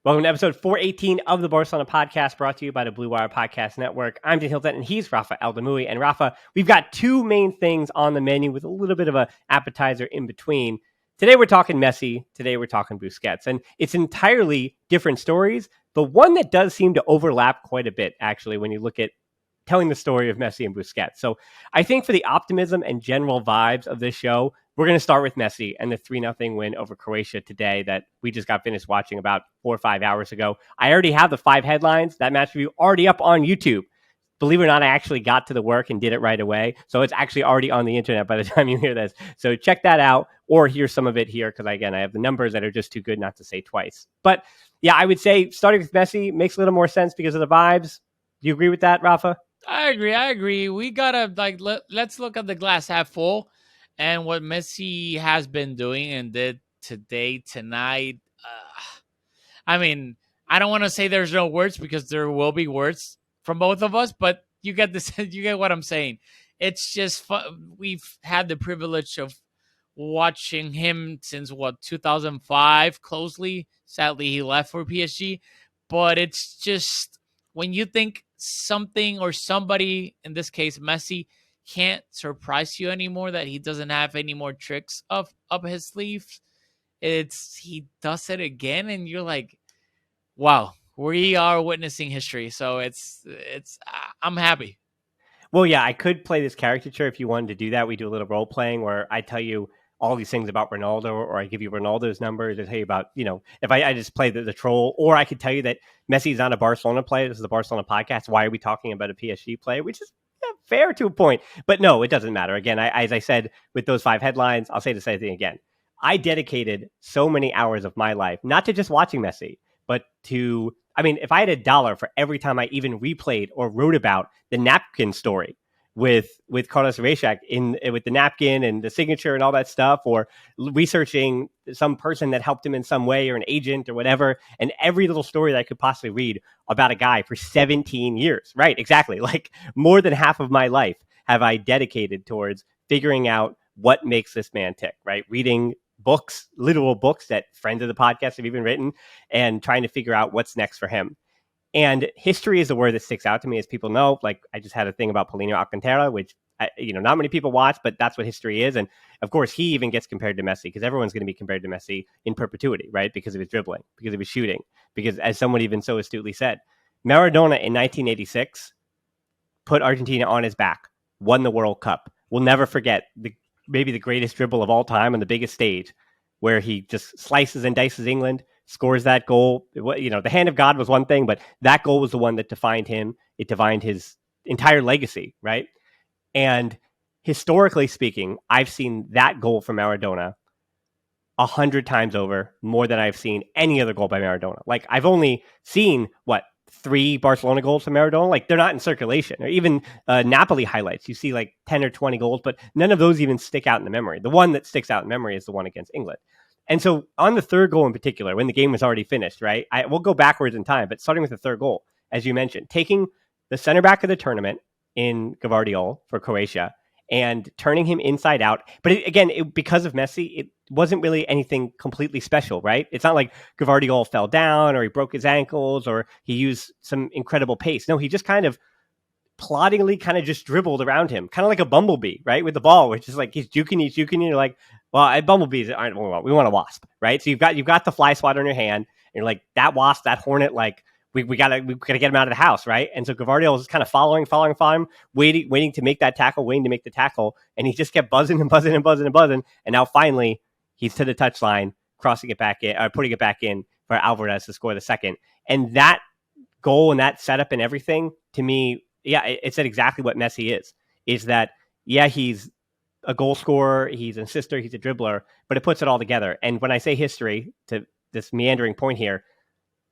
Welcome to episode 418 of the Barcelona podcast, brought to you by the Blue Wire Podcast Network. I'm Jay Hilton, and he's Rafa Aldamui. And Rafa, we've got two main things on the menu with a little bit of an appetizer in between. Today we're talking Messi. Today we're talking Busquets. And it's entirely different stories, but one that does seem to overlap quite a bit, actually, when you look at telling the story of Messi and Busquets. So I think for the optimism and general vibes of this show, we're going to start with Messi and the 3-0 win over Croatia today that we just got finished watching about 4 or 5 hours ago. I already have the 5 headlines. That match review already up on YouTube. Believe it or not, I actually got to the work and did it right away. So it's actually already on the internet by the time you hear this. So check that out or hear some of it here because, again, I have the numbers that are just too good not to say twice. But yeah, I would say starting with Messi makes a little more sense because of the vibes. Do you agree with that, Rafa? I agree. We gotta let's look at the glass half full and what Messi has been doing and did tonight. I mean, I don't want to say there's no words because there will be words from both of us, but you get this. You get what I'm saying. It's just fun. We've had the privilege of watching him since 2005 closely. Sadly, he left for PSG, but it's just when you think something or somebody, in this case Messi, can't surprise you anymore, that he doesn't have any more tricks up his sleeves, he does it again, and you're like, wow, we are witnessing history. So it's I'm happy. Well, yeah, I could play this caricature if you wanted to do that. We do a little role playing where I tell you all these things about Ronaldo, or I give you Ronaldo's numbers, or tell you about, if I just play the troll, or I could tell you that Messi's not a Barcelona player. This is the Barcelona podcast. Why are we talking about a PSG player? Which is fair to a point. But no, it doesn't matter. Again, as I said, with those 5 headlines, I'll say the same thing again. I dedicated so many hours of my life, not to just watching Messi, but to, if I had $1 for every time I even replayed or wrote about the napkin story with Carlos Reixac with the napkin and the signature and all that stuff, or researching some person that helped him in some way, or an agent or whatever, and every little story that I could possibly read about a guy for 17 years, right? Exactly. Like more than half of my life have I dedicated towards figuring out what makes this man tick, right? Reading books, literal books that friends of the podcast have even written, and trying to figure out what's next for him. And history is the word that sticks out to me, as people know. Like, I just had a thing about Paulinho Alcantara, which, not many people watch, but that's what history is. And of course, he even gets compared to Messi, because everyone's going to be compared to Messi in perpetuity, right? Because of his dribbling, because of his shooting, because, as someone even so astutely said, Maradona in 1986 put Argentina on his back, won the World Cup. We'll never forget maybe the greatest dribble of all time on the biggest stage, where he just slices and dices England, scores that goal. The hand of God was one thing, but that goal was the one that defined him. It defined his entire legacy, right? And historically speaking, I've seen that goal from Maradona 100 times over, more than I've seen any other goal by Maradona. Like, I've only seen, 3 Barcelona goals from Maradona. Like, they're not in circulation. Or even Napoli highlights, you see like 10 or 20 goals, but none of those even stick out in the memory. The one that sticks out in memory is the one against England. And so on the third goal in particular, when the game was already finished, right? We'll go backwards in time, but starting with the third goal, as you mentioned, taking the center back of the tournament in Gvardiol for Croatia and turning him inside out. But because of Messi, it wasn't really anything completely special, right? It's not like Gvardiol fell down or he broke his ankles or he used some incredible pace. No, he just kind of ploddingly just dribbled around him, kind of like a bumblebee, right? With the ball, which is like he's juking, and you're like, well, bumblebees aren't what we want. We want a wasp, right? So you've got the fly swatter in your hand, and you're like, that wasp, that hornet, like we gotta get him out of the house, right? And so Gvardiol is kind of following, waiting to make that tackle, and he just kept buzzing, and now finally he's to the touchline, crossing it back in, putting it back in for Alvarez to score the second. And that goal and that setup and everything, to me, it said exactly what Messi is that, he's a goal scorer, he's an assister, he's a dribbler, but it puts it all together. And when I say history, to this meandering point here,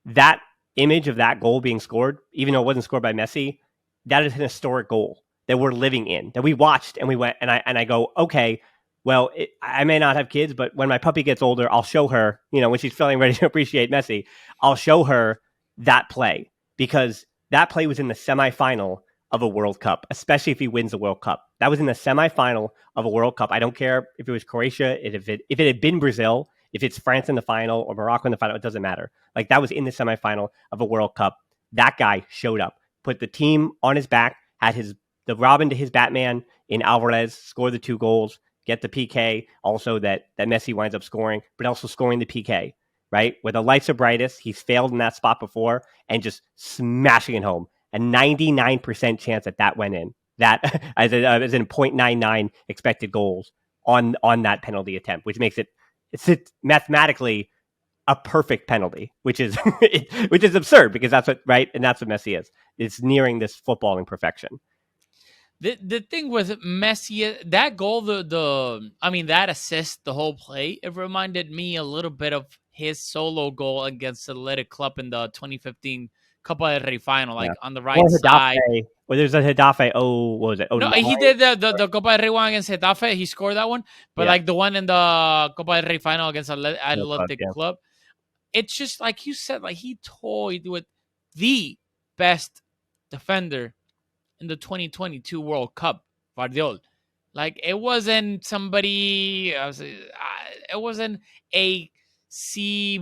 that image of that goal being scored, even though it wasn't scored by Messi, that is an historic goal that we're living in, that we watched and we went, and I go, okay, well, I may not have kids, but when my puppy gets older, I'll show her, when she's feeling ready to appreciate Messi, I'll show her that play, because that play was in the semifinal of a World Cup, especially if he wins the World Cup. That was in the semifinal of a World Cup. I don't care if it was Croatia, if it had been Brazil, If it's France in the final or Morocco in the final, it doesn't matter. Like that was in the semifinal of a World Cup. That guy showed up, put the team on his back, had the Robin to his Batman in Alvarez, score the 2 goals, get the PK. Also that Messi winds up scoring, but also scoring the PK, right? Where the lights are brightest, he's failed in that spot before, and just smashing it home. A 99% chance that went in. That as in 0.99 expected goals on that penalty attempt, which makes it's mathematically a perfect penalty, which is which is absurd because that's what Messi is. It's nearing this footballing perfection. The thing with Messi, that goal, that assist, the whole play, it reminded me a little bit of his solo goal against Athletic Club in the 2015 Copa del Rey final, like on the right side. Where there's a Getafe, what was it? No, he did the Copa del Rey one against Getafe. He scored that one. But like the one in the Copa del Rey final against Athletic Club, it's just like you said, like he toyed with the best defender in the 2022 World Cup, Guardiola. Like it wasn't somebody, it wasn't a C-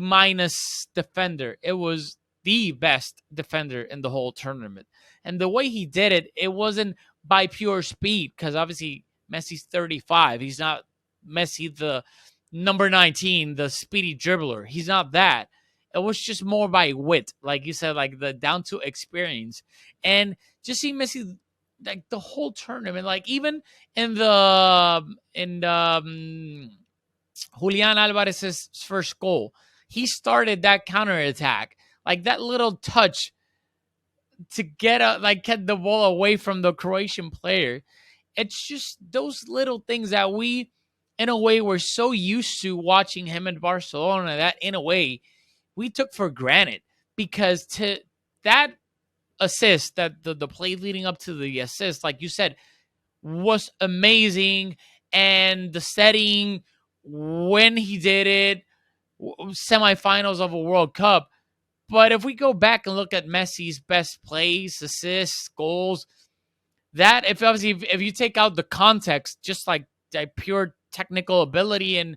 defender. It was the best defender in the whole tournament. And the way he did it, it wasn't by pure speed, because obviously Messi's 35. He's not Messi, the number 19, the speedy dribbler. He's not that. It was just more by wit, like you said, like the down to experience. And just see Messi like the whole tournament, like even in Julian Alvarez's first goal, he started that counterattack, like that little touch to get the ball away from the Croatian player. It's just those little things that we, in a way, we're so used to watching him in Barcelona that, in a way, we took for granted, because to that assist, that the play leading up to the assist, like you said, was amazing. And the setting when he did it, semifinals of a World Cup. But if we go back and look at Messi's best plays, assists, goals, that if you take out the context, just like that pure technical ability, and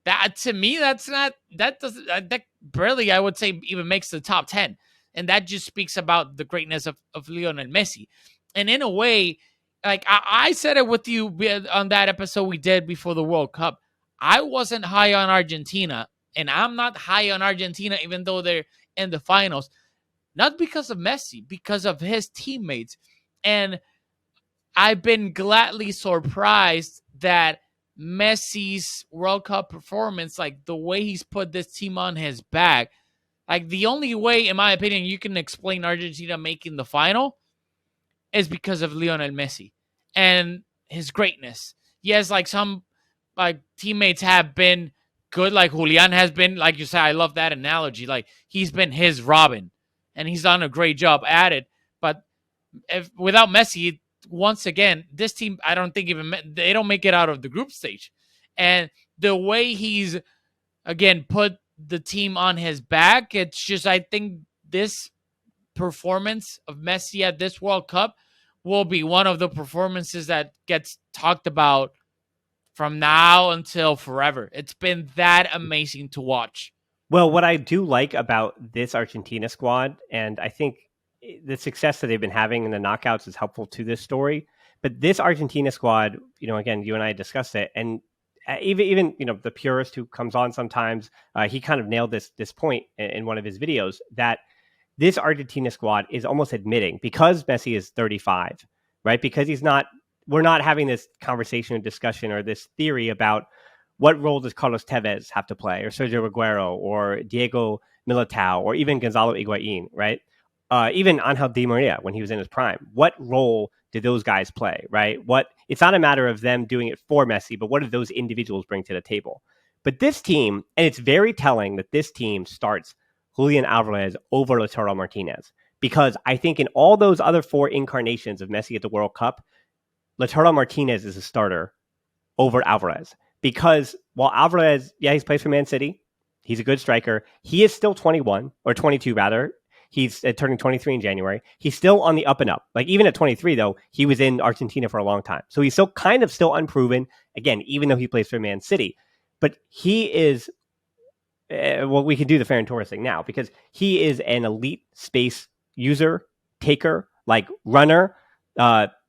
that, to me, that barely, I would say, even makes the top 10. And that just speaks about the greatness of Lionel Messi. And in a way, like I said it with you on that episode we did before the World Cup, I wasn't high on Argentina, and I'm not high on Argentina even though they're in the finals, not because of Messi, because of his teammates. And I've been gladly surprised that Messi's World Cup performance, like the way he's put this team on his back, like the only way, in my opinion, you can explain Argentina making the final is because of Lionel Messi and his greatness. Yes, like some like teammates have been good, like Julian has been, like you said, I love that analogy. Like he's been his Robin, and he's done a great job at it. But without Messi, once again, this team, I don't think they don't make it out of the group stage. And the way he's, again, put the team on his back, it's just, I think this performance of Messi at this World Cup will be one of the performances that gets talked about from now until forever. It's been that amazing to watch. Well, what I do like about this Argentina squad, and I think the success that they've been having in the knockouts is helpful to this story. But this Argentina squad, again, you and I discussed it, and even the purist who comes on sometimes, he kind of nailed this point in one of his videos, that this Argentina squad is almost admitting, because Messi is 35, right? Because we're not having this conversation or discussion or this theory about what role does Carlos Tevez have to play, or Sergio Aguero, or Diego Militao, or even Gonzalo Higuain, right? Even Angel Di Maria when he was in his prime. What role did those guys play, right? It's not a matter of them doing it for Messi, but what do those individuals bring to the table? But this team, and it's very telling that this team starts Julian Alvarez over Lautaro Martinez, because I think in all those other 4 incarnations of Messi at the World Cup, Lautaro Martinez is a starter over Alvarez. Because while Alvarez, he's plays for Man City, he's a good striker, he is still 21, or 22 rather. He's turning 23 in January. He's still on the up and up. Like even at 23, though, he was in Argentina for a long time. So he's still unproven, again, even though he plays for Man City. But he is well, we can do the Ferran Torres thing now because he is an elite space user, taker, like runner,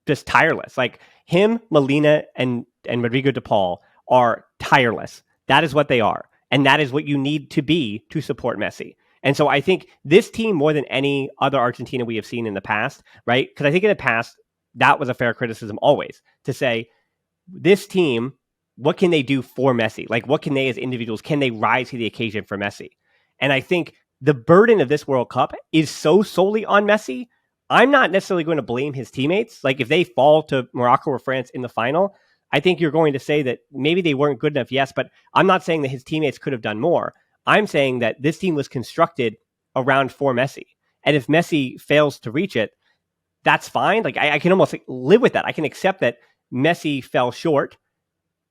just tireless. Like him, Molina, and Rodrigo de Paul are tireless. That is what they are, and that is what you need to be to support Messi. And so I think this team, more than any other Argentina we have seen in the past, right? Because I think in the past that was a fair criticism always to say this team, what can they do for Messi? Like, what can they as individuals, can they rise to the occasion for Messi? And I think the burden of this World Cup is so solely on Messi. I'm not necessarily going to blame his teammates. Like, if they fall to Morocco or France in the final, I think you're going to say that maybe they weren't good enough, yes, but I'm not saying that his teammates could have done more. I'm saying that this team was constructed around for Messi. And if Messi fails to reach it, that's fine. Like, I can almost live with that. I can accept that Messi fell short,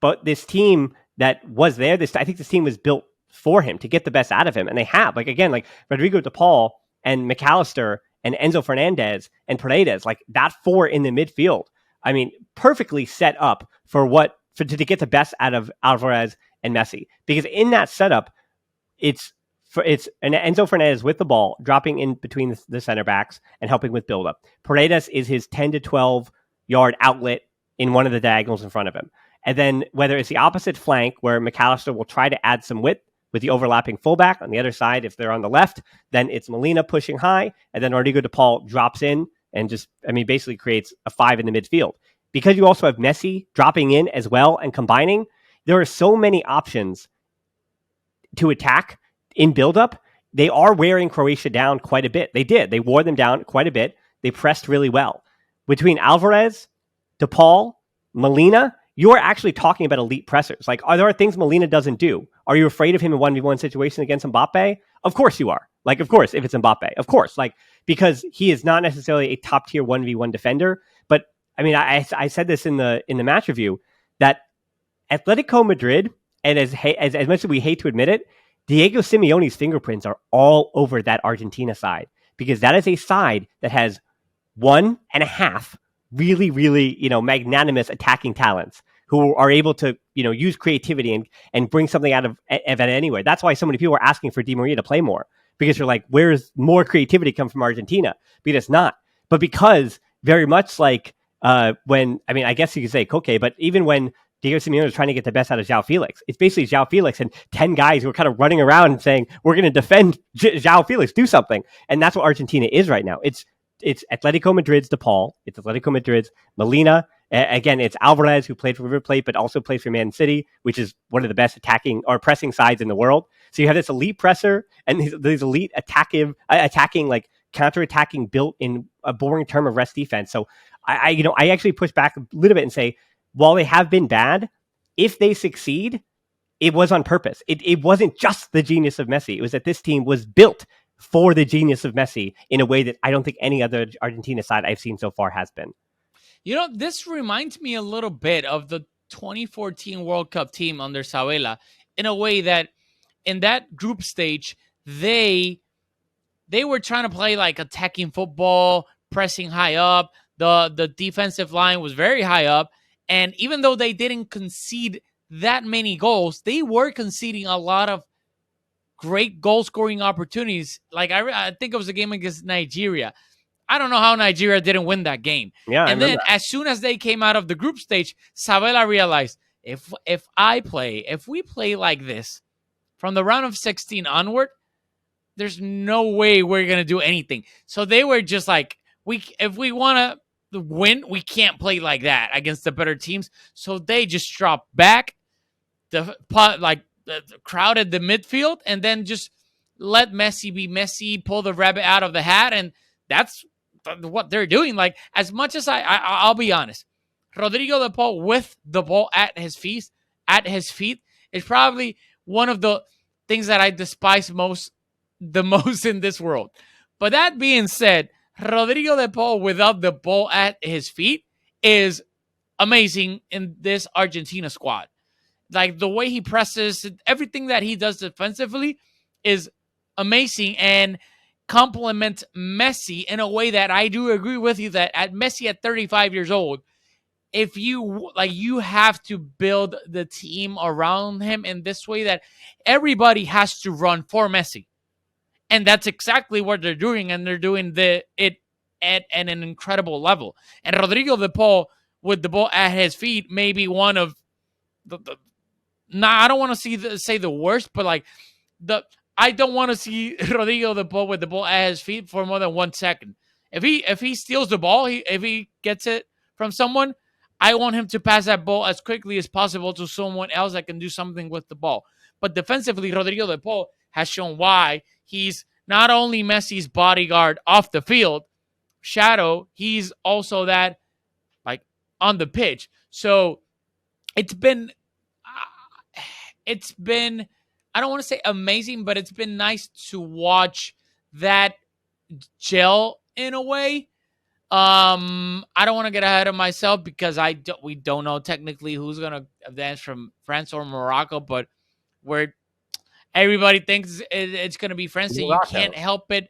but this team that was there, I think this team was built for him to get the best out of him, and they have. Like again, like Rodrigo de Paul and McAllister and Enzo Fernandez and Paredes, like that four in the midfield. I mean, perfectly set up to get the best out of Alvarez and Messi, because in that setup, it's an Enzo Fernandez with the ball, dropping in between the center backs and helping with build-up. Paredes is his 10 to 12 yard outlet in one of the diagonals in front of him. And then whether it's the opposite flank where McAllister will try to add some width with the overlapping fullback on the other side, if they're on the left, then it's Molina pushing high, and then Rodrigo de Paul drops in and basically creates a five in the midfield. Because you also have Messi dropping in as well and combining, there are so many options to attack in buildup. They are wearing Croatia down quite a bit. They did. They wore them down quite a bit. They pressed really well. Between Alvarez, De Paul, Molina, you are actually talking about elite pressers. Like, are there things Molina doesn't do? Are you afraid of him in 1v1 situation against Mbappe? Of course you are. Like, of course, if it's Mbappe. Of course. Like, because he is not necessarily a top tier 1v1 defender. But, I mean, I said this in the match review, that Atletico Madrid, and as much as we hate to admit it, Diego Simeone's fingerprints are all over that Argentina side, because that is a side that has 1.5 really, really, magnanimous attacking talents who are able to, use creativity and bring something out of it anywhere. That's why so many people are asking for Di Maria to play more, because you're like, where's more creativity come from Argentina? Because it's not. But because very much like I guess you could say Koke, but even when Diego Simeone was trying to get the best out of João Felix, it's basically João Felix and 10 guys who are kind of running around and saying, we're going to defend João Felix, do something. And that's what Argentina is right now. It's Atletico Madrid's De Paul. It's Atletico Madrid's Molina. Again, it's Alvarez, who played for River Plate, but also plays for Man City, which is one of the best attacking or pressing sides in the world. So you have this elite presser and these elite attacking, like counter-attacking built in a boring term of rest defense. So I actually push back a little bit and say, while they have been bad, if they succeed, it was on purpose. It wasn't just the genius of Messi. It was that this team was built for the genius of Messi in a way that I don't think any other Argentina side I've seen so far has been. This reminds me a little bit of the 2014 World Cup team under Sabella, in a way that in that group stage, they were trying to play like attacking football, pressing high up. The defensive line was very high up. And even though they didn't concede that many goals, they were conceding a lot of great goal-scoring opportunities. Like, I think it was a game against Nigeria. I don't know how Nigeria didn't win that game. Yeah, and then as soon as they came out of the group stage, Sabella realized, if we play like this from the round of 16 onward, there's no way we're going to do anything. So they were just like, if we want to win, we can't play like that against the better teams. So they just dropped back, crowded the midfield, and then just let Messi be Messi, pull the rabbit out of the hat, and that's what they're doing. Like, as much as I'll be honest, Rodrigo de Paul with the ball at his feet is probably one of the things that I despise the most in this world. But that being said, Rodrigo de Paul without the ball at his feet is amazing in this Argentina squad. Like, the way he presses, everything that he does defensively is amazing and complements Messi in a way that I do agree with you that at Messi at 35 years old, if you like, you have to build the team around him in this way that everybody has to run for Messi. And that's exactly what they're doing, and they're doing it at an incredible level. And Rodrigo de Paul with the ball at his feet may be one of the I don't want to say the worst, but like the I don't want to see Rodrigo de Paul with the ball at his feet for more than 1 second. If he steals the ball, if he gets it from someone, I want him to pass that ball as quickly as possible to someone else that can do something with the ball. But defensively, Rodrigo de Paul has shown why he's not only Messi's bodyguard off the field, shadow, he's also that like on the pitch. So it's been it's been I don't want to say amazing, but it's been nice to watch that gel in a way. I don't want to get ahead of myself because we don't know technically who's gonna advance from France or Morocco, but we're everybody thinks it's gonna be France, so you Morocco. can't help it.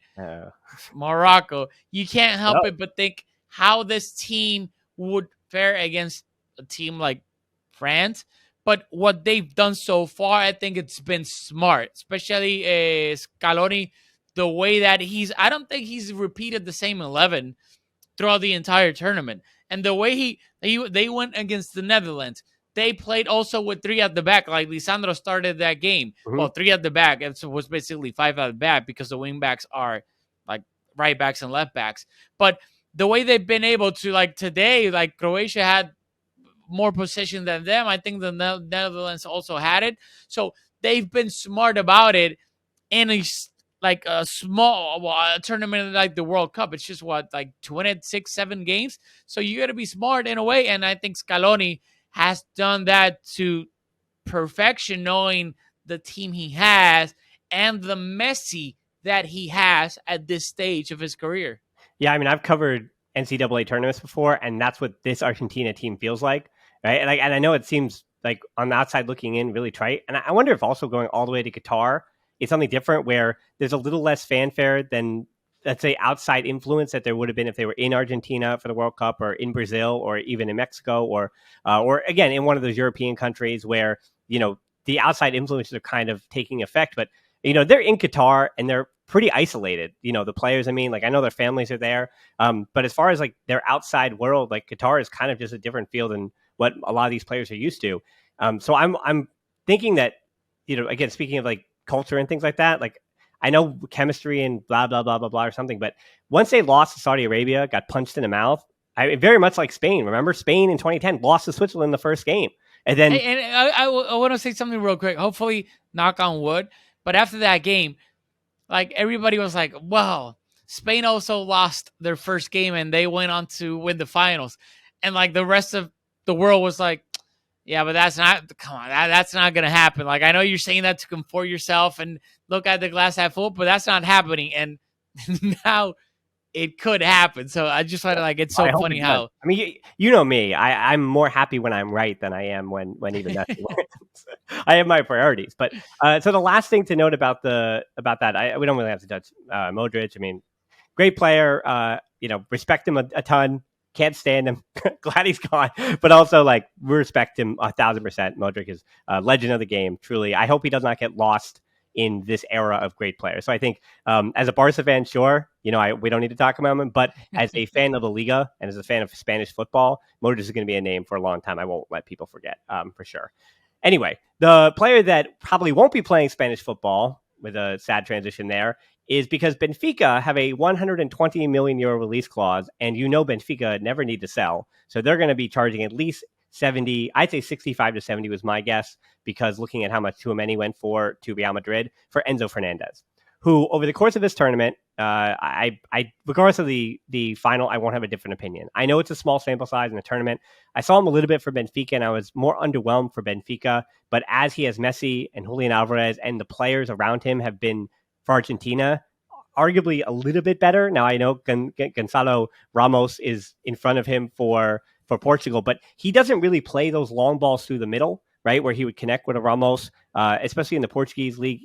Morocco, you can't help it but think how this team would fare against a team like France. But what they've done so far, I think it's been smart, especially Scaloni. The way that I don't think he's repeated the same 11 throughout the entire tournament. And the way they went against the Netherlands, they played also with 3 at the back. Like Lisandro started that game. Mm-hmm. Well, 3 at the back. It was basically 5 at the back because the wing backs are like right backs and left backs. But the way they've been able to, like today, like Croatia had more possession than them. I think the Netherlands also had it. So they've been smart about it in a small tournament like the World Cup. It's just like 26, 7 games. So you got to be smart in a way. And I think Scaloni has done that to perfection, knowing the team he has and the Messi that he has at this stage of his career. Yeah, I mean, I've covered NCAA tournaments before, and that's what this Argentina team feels like, right? And I know it seems like on the outside looking in really trite, and I wonder if also going all the way to Qatar is something different where there's a little less fanfare than, let's say, outside influence that there would have been if they were in Argentina for the World Cup or in Brazil or even in Mexico or again in one of those European countries where the outside influences are kind of taking effect, but they're in Qatar and they're pretty isolated. The players, I mean, like I know their families are there, but as far as like their outside world, like Qatar is kind of just a different field than what a lot of these players are used to. So I'm thinking that again, speaking of like culture and things like that, like I know chemistry and blah blah blah blah blah or something, but once they lost to Saudi Arabia, got punched in the mouth, very much like Spain. Remember, Spain in 2010 lost to Switzerland in the first game, and then I want to say something real quick. Hopefully, knock on wood. But after that game, like everybody was like, "Wow, Spain also lost their first game and they went on to win the finals," and like the rest of the world was like, "Yeah, but that's not gonna happen." Like I know you're saying that to comfort yourself and look at the glass half full, but that's not happening. And now it could happen. So I just want to like, it's so funny how. I mean, you know me. I'm more happy when I'm right than I am when even Messi wins. I have my priorities. But so the last thing to note about that, we don't really have to touch Modric. I mean, great player. Respect him a ton. Can't stand him. Glad he's gone. But also, like, we respect him 1,000%. Modric is a legend of the game. Truly, I hope he does not get lost in this era of great players. So I think as a Barca fan, sure, we don't need to talk about him, but as a fan of the Liga and as a fan of Spanish football, Modric is going to be a name for a long time. I won't let people forget for sure. Anyway, the player that probably won't be playing Spanish football, with a sad transition there, is because Benfica have a 120 million euro release clause, and Benfica never need to sell. So they're going to be charging at least 70, I'd say 65 to 70 was my guess, because looking at how much Tchouaméni went to Real Madrid for Enzo Fernandez, who over the course of this tournament, I regardless of the final, I won't have a different opinion. I know it's a small sample size in the tournament. I saw him a little bit for Benfica, and I was more underwhelmed for Benfica. But as he has Messi and Julian Alvarez, and the players around him have been for Argentina, arguably a little bit better. Now I know Gonzalo Ramos is in front of him for Portugal, but he doesn't really play those long balls through the middle, right, where he would connect with a Ramos, especially in the Portuguese league.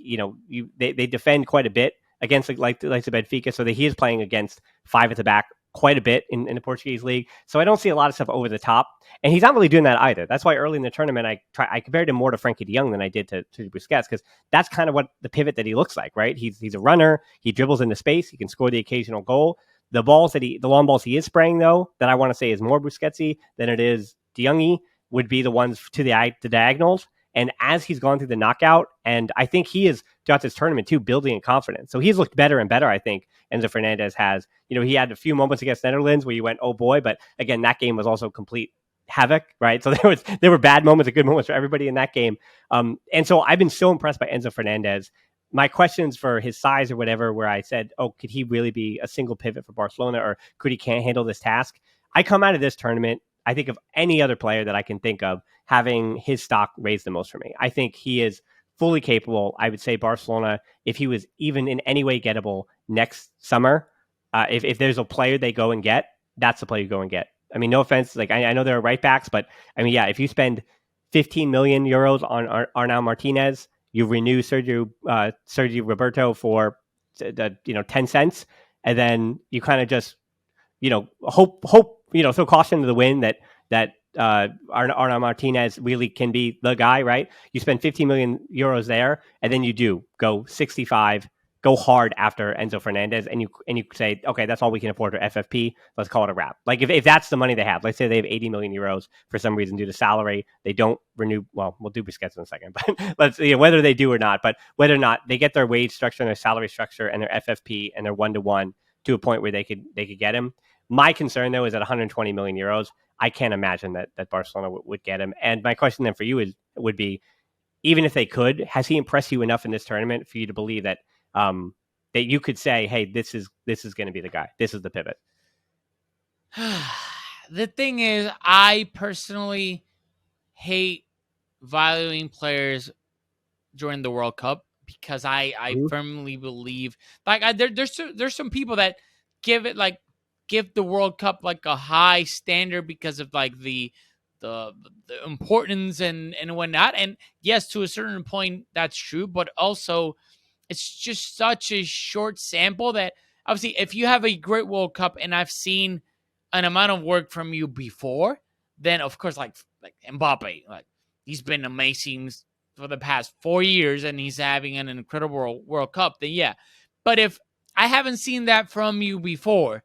They defend quite a bit against like the Benfica, so that he is playing against 5 at the back quite a bit in the Portuguese league. So I don't see a lot of stuff over the top. And he's not really doing that either. That's why early in the tournament, I compared him more to Frankie de Jong than I did to Busquets, because that's kind of what the pivot that he looks like, right? He's a runner. He dribbles into space. He can score the occasional goal. The long balls he is spraying, though, that I want to say is more Busquetsy than it is de Jongy, would be the ones to the diagonals. And as he's gone through the knockout, and I think he is throughout this tournament too, building in confidence. So he's looked better and better, I think, Enzo Fernandez has. He had a few moments against Netherlands where you went, oh boy, but again, that game was also complete havoc, right? So there were bad moments and good moments for everybody in that game. And so I've been so impressed by Enzo Fernandez. My questions for his size or whatever, where I said, oh, could he really be a single pivot for Barcelona, or could he can't handle this task? I come out of this tournament, I think of any other player that I can think of having his stock raised the most for me. I think he is fully capable. I would say Barcelona, if he was even in any way gettable next summer, if there's a player they go and get, that's the player you go and get. I mean, no offense. Like I know there are right backs, but I mean, yeah, if you spend 15 million euros on Arnau Martinez, you renew Sergio Roberto for 10 cents, and then you kind of just hope throw caution to the wind that Arnau Martinez really can be the guy, right? You spend 15 million euros there, and then you do go 65, go hard after Enzo Fernandez, and you say, okay, that's all we can afford for FFP. Let's call it a wrap. Like if that's the money they have, let's say they have 80 million euros for some reason due to salary, they don't renew. Well, we'll do Busquets in a second, but let's whether they do or not. But whether or not they get their wage structure and their salary structure and their FFP and their 1-to-1 to a point where they could get him. My concern though is at 120 million euros, I can't imagine that Barcelona would get him. And my question then for you would be, even if they could, has he impressed you enough in this tournament for you to believe that that you could say, hey, this is going to be the guy. This is the pivot. The thing is, I personally hate valuing players during the World Cup because I firmly believe there's some people that give the World Cup like a high standard because of like the importance and whatnot. And yes, to a certain point, that's true, but also it's just such a short sample that obviously if you have a great World Cup and I've seen an amount of work from you before, then of course like Mbappe, like he's been amazing for the past 4 years and he's having an incredible World Cup, then yeah. But if I haven't seen that from you before,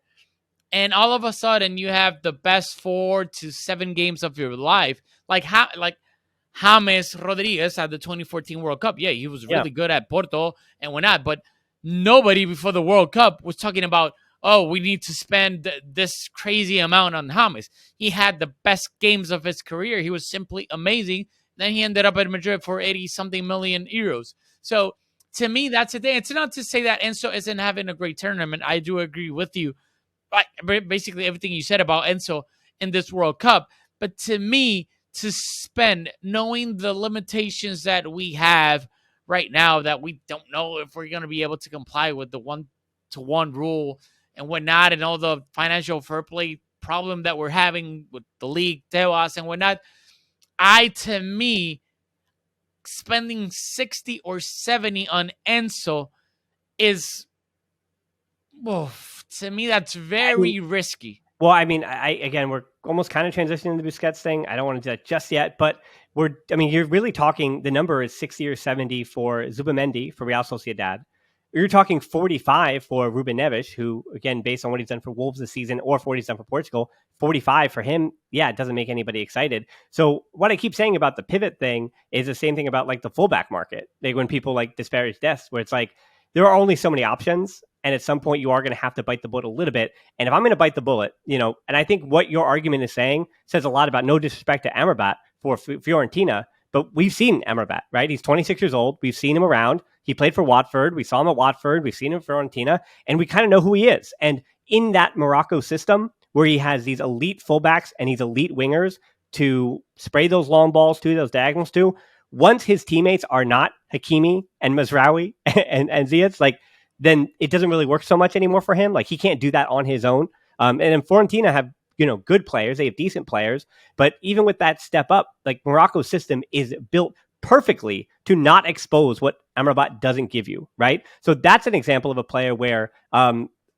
and all of a sudden you have the best 4 to 7 games of your life, like James Rodriguez at the 2014 World Cup. Yeah, he was really good at Porto and whatnot, but nobody before the World Cup was talking about, oh, we need to spend this crazy amount on James. He had the best games of his career. He was simply amazing. Then he ended up at Madrid for 80-something million euros. So to me, that's the thing. It's not to say that Enzo isn't having a great tournament. I do agree with you. Basically everything you said about Enzo in this World Cup. But to me, to spend, knowing the limitations that we have right now, that we don't know if we're going to be able to comply with the 1-to-1 rule and whatnot, and all the financial fair play problem that we're having with the league, Tebas and whatnot, to me, spending 60 or 70 on Enzo is, to me, that's very risky. Well, I mean, again, we're almost kind of transitioning to the Busquets thing. I don't want to do that just yet, but you're really talking, the number is 60 or 70 for Zubamendi for Real Sociedad. You're talking 45 for Ruben Neves, who, again, based on what he's done for Wolves this season or for what he's done for Portugal, 45 for him, yeah, it doesn't make anybody excited. So what I keep saying about the pivot thing is the same thing about like the fullback market. Like when people like disparage Dest, where it's like, there are only so many options. And at some point, you are going to have to bite the bullet a little bit. And if I'm going to bite the bullet, and I think what your argument is saying says a lot about, no disrespect to Amrabat for Fiorentina, but we've seen Amrabat, right? He's 26 years old. We've seen him around. He played for Watford. We saw him at Watford. We've seen him for Fiorentina. And we kind of know who he is. And in that Morocco system, where he has these elite fullbacks and these elite wingers to spray those long balls to, those diagonals to, once his teammates are not Hakimi and Mazraoui and Ziyech, like, then it doesn't really work so much anymore for him. Like he can't do that on his own. And then Fiorentina have, good players. They have decent players. But even with that step up, like Morocco's system is built perfectly to not expose what Amrabat doesn't give you, right? So that's an example of a player where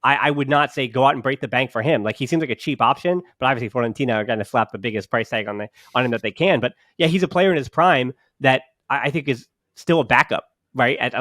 I would not say go out and break the bank for him. Like, he seems like a cheap option, but obviously Fiorentina are going to slap the biggest price tag on him that they can. But yeah, he's a player in his prime that I think is still a backup, right? At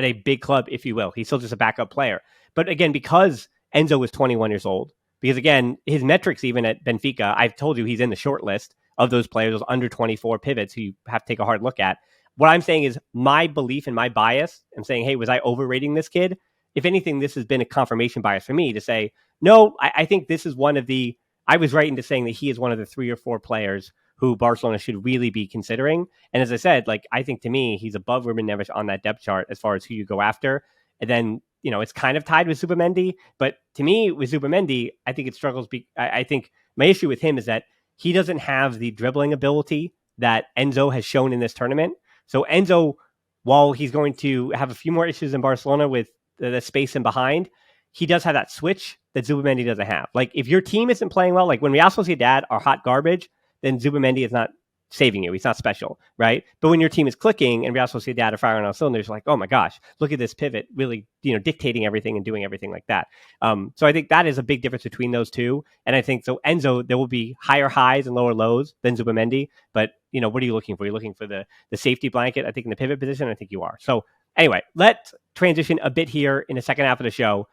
a big club, if you will. He's still just a backup player. But again, because Enzo was 21 years old, because again, his metrics even at Benfica, I've told you he's in the short list of those players, those under 24 pivots who you have to take a hard look at. What I'm saying is my belief and my bias. I'm saying, hey, was I overrating this kid? If anything, this has been a confirmation bias for me to say, no, I think this is I was right into saying that he is one of the 3 or 4 players who Barcelona should really be considering. And as I said, like, I think to me, he's above Ruben Neves on that depth chart as far as who you go after. And then, it's kind of tied with Zubimendi. But to me, with Zubimendi, I think it struggles. I think my issue with him is that he doesn't have the dribbling ability that Enzo has shown in this tournament. So Enzo, while he's going to have a few more issues in Barcelona with the space in behind, he does have that switch that Zubimendi doesn't have. Like, if your team isn't playing well, like when Real Sociedad are hot garbage, then Zubimendi is not saving you. He's not special, right? But when your team is clicking and Real Sociedad are firing on all cylinders, like, oh my gosh, look at this pivot, really, dictating everything and doing everything like that. So I think that is a big difference between those two. And I think, so Enzo, there will be higher highs and lower lows than Zubimendi. But, what are you looking for? You're looking for the safety blanket, I think, in the pivot position. I think you are. So anyway, let's transition a bit here in the second half of the show.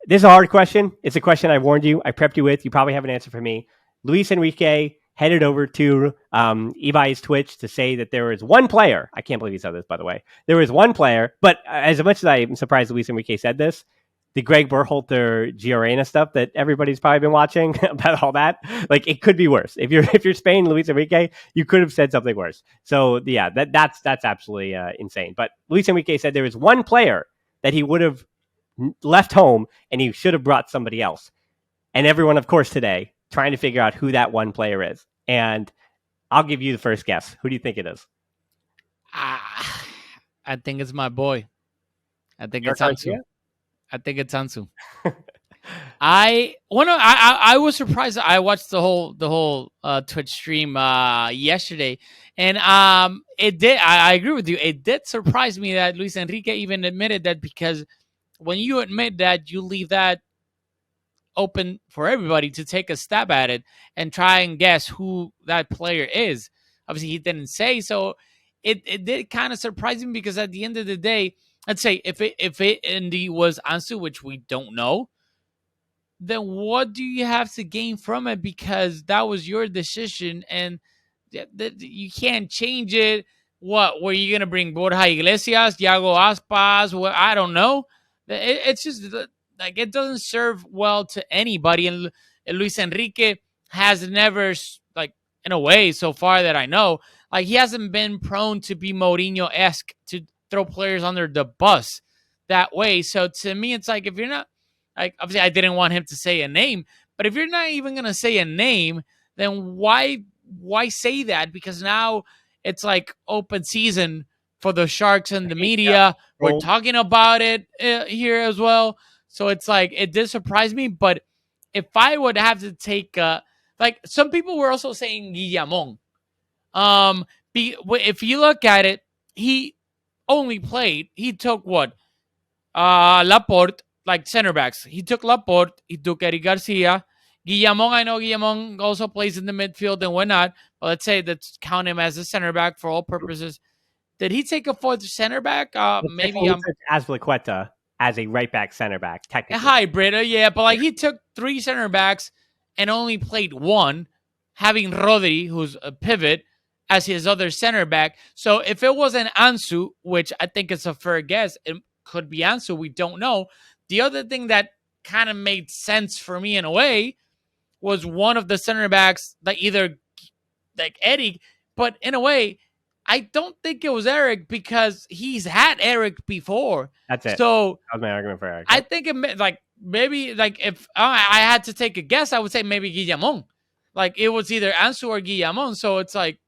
This is a hard question. It's a question I warned you. I prepped you with. You probably have an answer for me. Luis Enrique headed over to Ibai's Twitch to say that there is one player. I can't believe he said this, by the way. There is one player, but as much as I'm surprised Luis Enrique said this, the Greg Berhalter Giorena stuff that everybody's probably been watching about all that, like, it could be worse. If you're Spain, Luis Enrique, you could have said something worse. So yeah, that's absolutely insane. But Luis Enrique said there is one player that he would have left home and he should have brought somebody else. And everyone, of course, today trying to figure out who that one player is. And I'll give you the first guess. Who do you think it is? I think it's my boy. I think it's Enzo. I think it's Enzo. I was surprised. I watched the whole Twitch stream yesterday, and it did. I agree with you. It did surprise me that Luis Enrique even admitted that, because when you admit that, you leave that open for everybody to take a stab at it and try and guess who that player is. Obviously, he didn't say, so it did kind of surprise me, because at the end of the day, let's say if it indeed was Ansu, which we don't know, then what do you have to gain from it? Because that was your decision, and you can't change it. What were you gonna bring? Borja Iglesias, Thiago Aspas? Well, I don't know. It's just like, it doesn't serve well to anybody. And Luis Enrique has never, like, in a way, so far that I know, like, he hasn't been prone to be Mourinho-esque, to throw players under the bus that way. So to me, it's like, if you're not, like, obviously I didn't want him to say a name, but if you're not even going to say a name, then why say that? Because now it's like open season for the Sharks and the media. Yeah. We're talking about it here as well. So it's like, it did surprise me. But if I would have to take, like, some people were also saying Guillamon. If you look at it, he took what? Laporte, like, center backs. He took Laporte, he took Eric Garcia. Guillamon, I know Guillamon also plays in the midfield and whatnot, but let's say let's count him as a center back for all purposes. Did he take a fourth center back? Maybe Azpilicueta as a right back center back, technically. A hybrid, yeah, but like, he took 3 center backs and only played 1, having Rodri, who's a pivot, as his other center back. So if it wasn't Ansu, which I think is a fair guess, it could be Ansu, we don't know. The other thing that kind of made sense for me in a way was one of the center backs, like either like Eric, but in a way, I don't think it was Eric, because he's had Eric before. That's it. So that was my argument for Eric. I think it, like, maybe, like, if I had to take a guess, I would say maybe Guillamon. Like, it was either Ansu or Guillamon. So it's like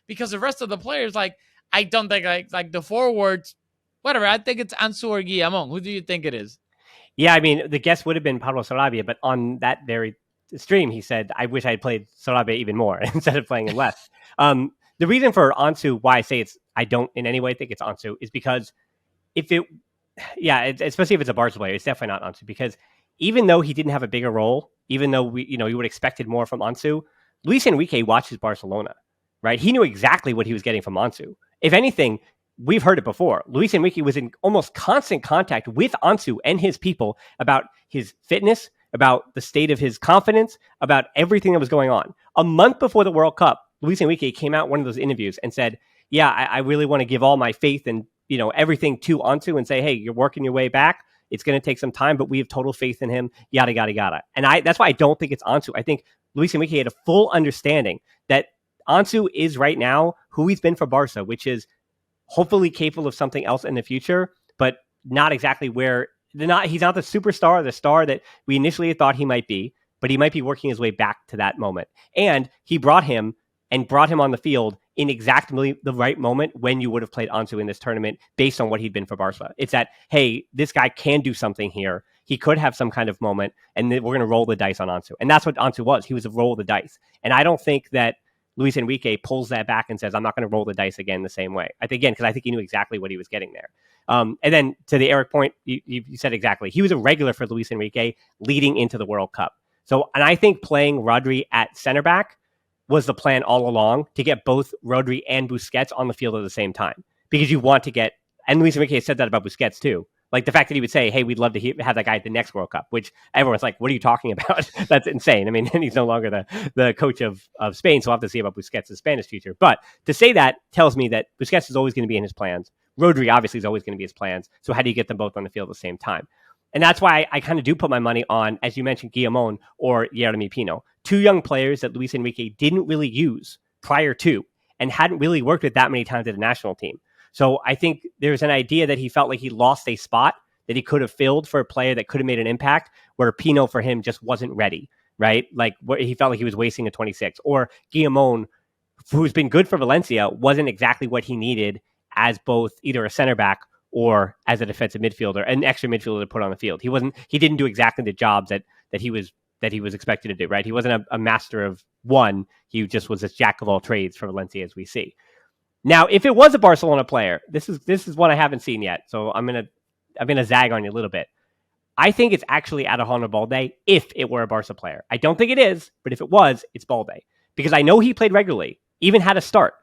because the rest of the players, like, I don't think, like the forwards, whatever. I think it's Ansu or Guillamon. Who do you think it is? Yeah, I mean, the guess would have been Pablo Sarabia, but on that very stream, he said, I wish I had played Sarabia even more instead of playing him less. The reason for Ansu, why I say I don't in any way think it's Ansu, is because if it Yeah, especially if it's a Barca player, it's definitely not Ansu because even though he didn't have a bigger role, even though you would have expected more from Ansu, Luis Enrique watches Barcelona, right? He knew exactly what he was getting from Ansu. If anything, we've heard it before. Luis Enrique was in almost constant contact with Ansu and his people about his fitness, about the state of his confidence, about everything that was going on. A month before the World Cup, Luis Enrique came out in one of those interviews and said, "Yeah, I really want to give all my faith and everything to Ansu and say, hey, you're working your way back. It's going to take some time, but we have total faith in him, yada, yada, yada." And that's why I don't think it's Ansu. I think Luis Enrique had a full understanding that Ansu is right now who he's been for Barca, which is hopefully capable of something else in the future, but not exactly where he's not the superstar, the star that we initially thought he might be, but he might be working his way back to that moment. And he brought him on the field in exactly the right moment when you would have played Ansu in this tournament based on what he'd been for Barca. It's that, hey, this guy can do something here. He could have some kind of moment, and we're going to roll the dice on Ansu. And that's what Ansu was. He was a roll of the dice. And I don't think that Luis Enrique pulls that back and says, I'm not going to roll the dice again the same way. Because I think he knew exactly what he was getting there. And then to the Eric point, you said exactly. He was a regular for Luis Enrique leading into the World Cup. So, and I think playing Rodri at center back was the plan all along, to get both Rodri and Busquets on the field at the same time. Because you want to get, and Luis Enrique said that about Busquets too. Like the fact that he would say, hey, we'd love to have that guy at the next World Cup, which everyone's like, what are you talking about? That's insane. I mean, he's no longer the coach of Spain, so we'll have to see about Busquets' Spanish future. But to say that tells me that Busquets is always going to be in his plans. Rodri obviously is always going to be his plans. So how do you get them both on the field at the same time? And that's why I kind of do put my money on, as you mentioned, Guillamon or Yeremy Pino, two young players that Luis Enrique didn't really use prior to and hadn't really worked with that many times at the national team. So I think there's an idea that he felt like he lost a spot that he could have filled for a player that could have made an impact, where Pino for him just wasn't ready, right? Like he felt like he was wasting a 26. Or Guillamon, who's been good for Valencia, wasn't exactly what he needed as both either a center back or as a defensive midfielder, an extra midfielder to put on the field. He didn't do exactly the jobs that he was expected to do, right? He wasn't a master of one. He just was a jack of all trades for Valencia, as we see. Now, if it was a Barcelona player, this is one I haven't seen yet, so I'm gonna zag on you a little bit. I think it's actually Alejandro Balde if it were a Barca player. I don't think it is, but if it was, it's Balde. Because I know he played regularly, even had a start.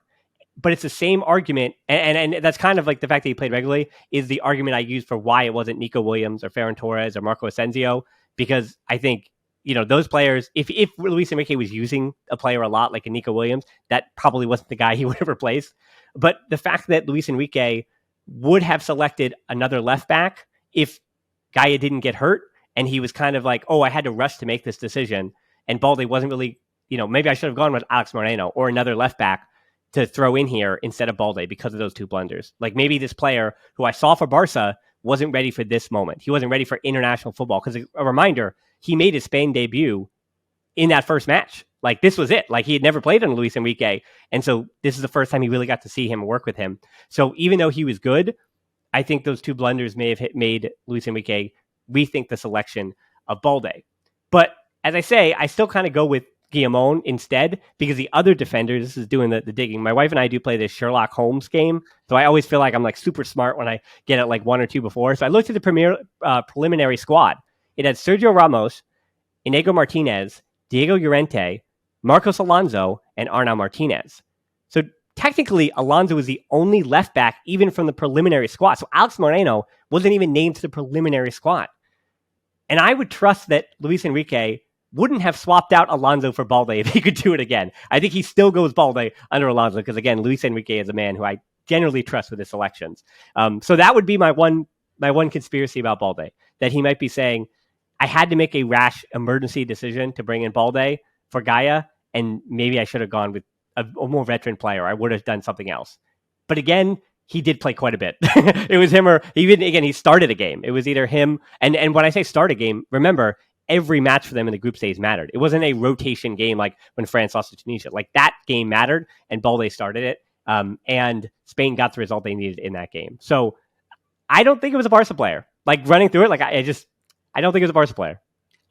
But it's the same argument, and that's kind of like the fact that he played regularly is the argument I used for why it wasn't Nico Williams or Ferran Torres or Marco Asensio, because I think, those players, if Luis Enrique was using a player a lot like a Nico Williams, that probably wasn't the guy he would have replaced. But the fact that Luis Enrique would have selected another left back if Gaia didn't get hurt, and he was kind of like, oh, I had to rush to make this decision, and Balde wasn't really, maybe I should have gone with Alex Moreno or another left back to throw in here instead of Balde because of those two blunders. Like maybe this player who I saw for Barca wasn't ready for this moment. He wasn't ready for international football, because a reminder, he made his Spain debut in that first match. Like this was it. Like he had never played under Luis Enrique. And so this is the first time he really got to see him and work with him. So even though he was good, I think those two blunders may have made Luis Enrique rethink the selection of Balde. But as I say, I still kind of go with Guillamon instead, because the other defenders, this is doing the digging. My wife and I do play this Sherlock Holmes game, so I always feel like I'm like super smart when I get it like one or two before. So I looked at the preliminary squad. It had Sergio Ramos, Inigo Martinez, Diego Llorente, Marcos Alonso, and Arnau Martinez. So technically, Alonso was the only left back even from the preliminary squad. So Alex Moreno wasn't even named to the preliminary squad. And I would trust that Luis Enrique wouldn't have swapped out Alonso for Balde if he could do it again. I think he still goes Balde under Alonso, because again, Luis Enrique is a man who I generally trust with his selections. So that would be my one conspiracy about Balde, that he might be saying, I had to make a rash emergency decision to bring in Balde for Gaia, and maybe I should have gone with a more veteran player. I would have done something else. But again, he did play quite a bit. It was him, or even again, he started a game. It was either him, and when I say start a game, remember, every match for them in the group stage mattered. It wasn't a rotation game like when France lost to Tunisia. Like that game mattered, and Balde started it, and Spain got the result they needed in that game. So I don't think it was a Barca player. Like running through it, like I don't think it was a Barca player.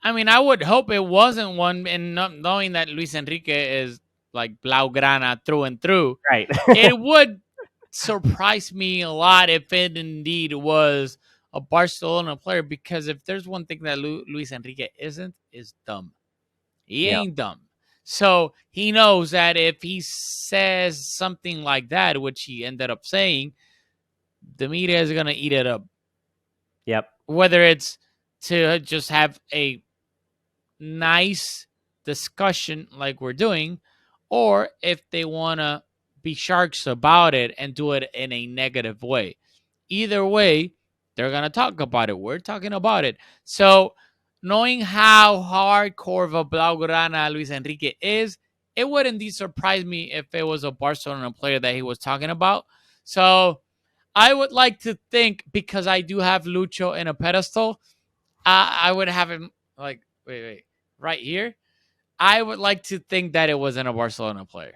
I mean, I would hope it wasn't one, and not knowing that Luis Enrique is like Blaugrana through and through. Right. It would surprise me a lot if it indeed was a Barcelona player, because if there's one thing that Luis Enrique isn't, is dumb. He Yeah. ain't dumb. So he knows that if he says something like that, which he ended up saying, the media is going to eat it up. Yep. Whether it's to just have a nice discussion like we're doing, or if they want to be sharks about it and do it in a negative way. Either way, they're going to talk about it. We're talking about it. So, knowing how hardcore of a Blaugrana Luis Enrique is, it wouldn't surprise me if it was a Barcelona player that he was talking about. So, I would like to think, because I do have Lucho in a pedestal, I would have him like, wait, right here. I would like to think that it wasn't a Barcelona player.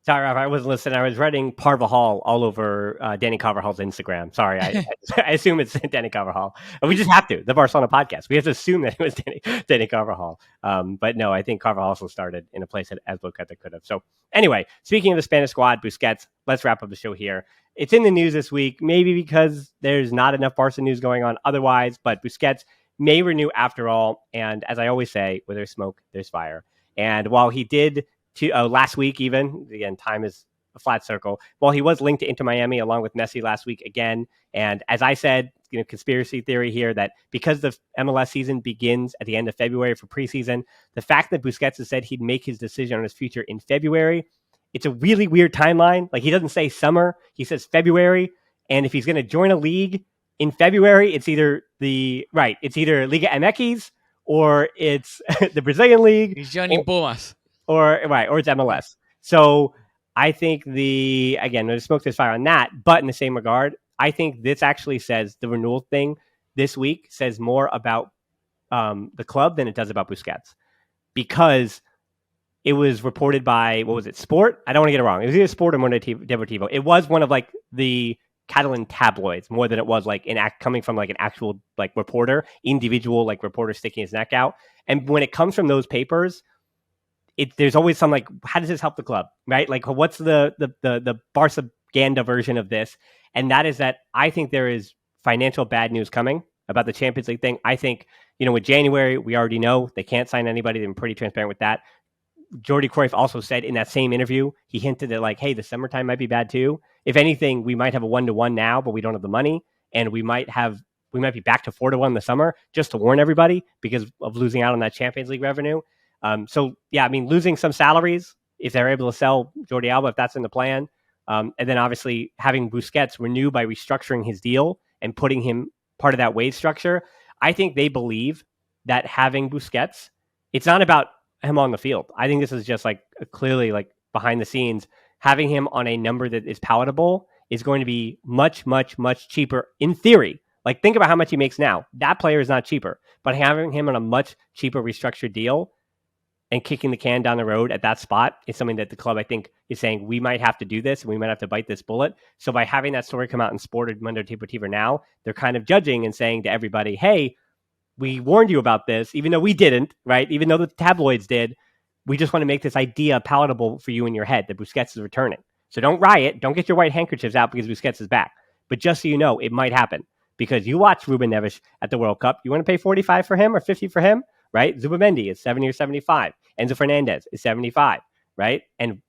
Sorry, Rafa, I wasn't listening. I was writing Parvahal all over Danny Carvajal's Instagram. Sorry, I assume it's Danny Carvajal. And we just have to. The Barcelona podcast. We have to assume that it was Danny Carvajal. But no, I think Carvajal also started in a place that Azpilicueta could have. So anyway, speaking of the Spanish squad, Busquets, let's wrap up the show here. It's in the news this week, maybe because there's not enough Barca news going on otherwise, but Busquets may renew after all. And as I always say, where there's smoke, there's fire. And while he did last week, even again, time is a flat circle. Well, he was linked to Inter Miami along with Messi last week again. And as I said, conspiracy theory here that because the MLS season begins at the end of February for preseason, the fact that Busquets has said he'd make his decision on his future in February, it's a really weird timeline. Like, he doesn't say summer, he says February. And if he's going to join a league in February, it's either Liga MX or it's the Brazilian league. He's joining Pumas. Or it's MLS. So I think there's smoke, there's fire on that. But in the same regard, I think this actually says the renewal thing this week says more about the club than it does about Busquets, because it was reported by, what was it, Sport? I don't want to get it wrong. It was either Sport or Mundo Deportivo. It was one of like the Catalan tabloids more than it was like coming from like an actual like reporter, individual like reporter sticking his neck out. And when it comes from those papers, there's always some like, how does this help the club, right? Like, what's the Barca-ganda version of this? And that is that I think there is financial bad news coming about the Champions League thing. I think, with January, we already know they can't sign anybody. They've been pretty transparent with that. Jordi Cruyff also said in that same interview, he hinted that like, hey, the summertime might be bad too. If anything, we might have a 1-to-1 now, but we don't have the money. And we might be back to 4-to-1 in the summer, just to warn everybody because of losing out on that Champions League revenue. So, yeah, I mean, losing some salaries if they're able to sell Jordi Alba, if that's in the plan. And then obviously having Busquets renew by restructuring his deal and putting him part of that wage structure. I think they believe that having Busquets, it's not about him on the field. I think this is just like clearly like behind the scenes, having him on a number that is palatable is going to be much, much, much cheaper in theory. Like, think about how much he makes now. That player is not cheaper, but having him on a much cheaper restructured deal and kicking the can down the road at that spot is something that the club, I think, is saying we might have to do this and we might have to bite this bullet. So by having that story come out in Sport or Mundo Deportivo now, they're kind of judging and saying to everybody, hey, we warned you about this, even though we didn't, right? Even though the tabloids did, we just want to make this idea palatable for you in your head that Busquets is returning. So don't riot. Don't get your white handkerchiefs out because Busquets is back. But just so you know, it might happen because you watch Ruben Neves at the World Cup. You want to pay 45 for him or 50 for him, right? Zubamendi is 70 or 75. Enzo Fernandez is 75, right? And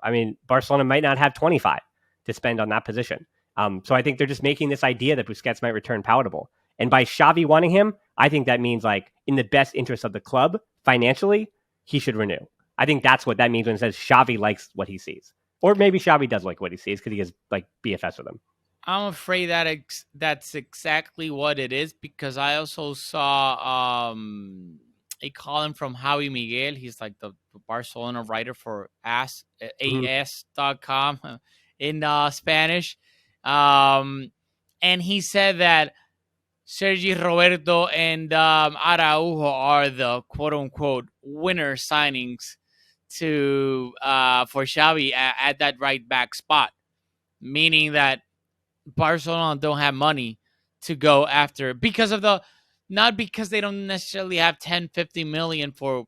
I mean, Barcelona might not have 25 to spend on that position. So I think they're just making this idea that Busquets might return palatable. And by Xavi wanting him, I think that means like in the best interest of the club financially, he should renew. I think that's what that means when it says Xavi likes what he sees. Or maybe Xavi does like what he sees because he has like BFS with him. I'm afraid that that's exactly what it is, because I also saw a column from Javi Miguel. He's like the Barcelona writer for as.com in Spanish. And he said that Sergio Roberto and Araujo are the quote-unquote winner signings to for Xavi at that right back spot, meaning that Barcelona don't have money to go after because of not because they don't necessarily have 10, 50 million for